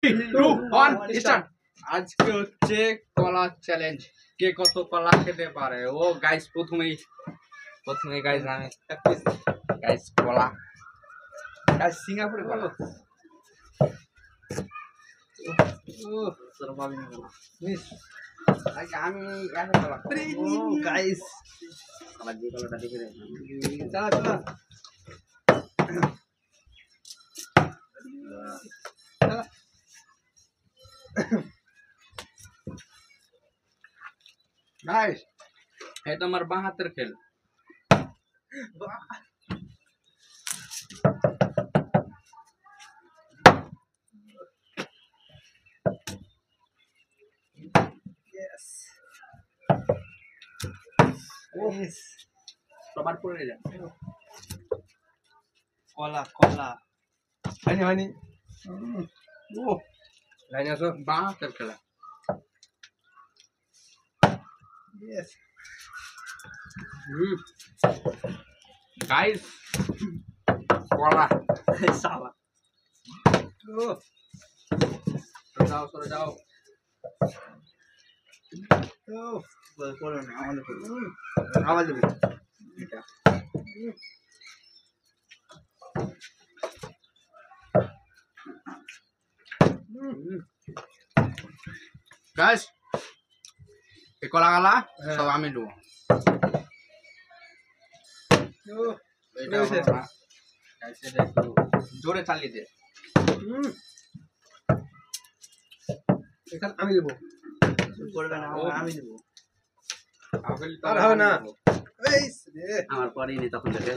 2 1 start. আজকে হচ্ছে কলা চ্যালেঞ্জ, কে কত কলা খেতে পারে। ও গাইস প্রথমেই গাইস আমি গাইস কলা গাইস সিঙ্গাপুরে কলা আমি এত কলা গাইস আমার যে কলাটা দেখে রে চলা চলা गाइस ये तो हमारे बां हाथ खेल यस यस सबार पड़े जा कोला कोला हनी हनी ओ लाइन सो बां हाथ खेला Yes. Guys, voila. Salah. Sudah jauh. Boleh nih, awal dulu. Guys. কলা কলা সব আমি দেবো একটু জোরে চালিয়ে দে আমি দেবো আমি দেবো আমার পরেই নি তখন দেখে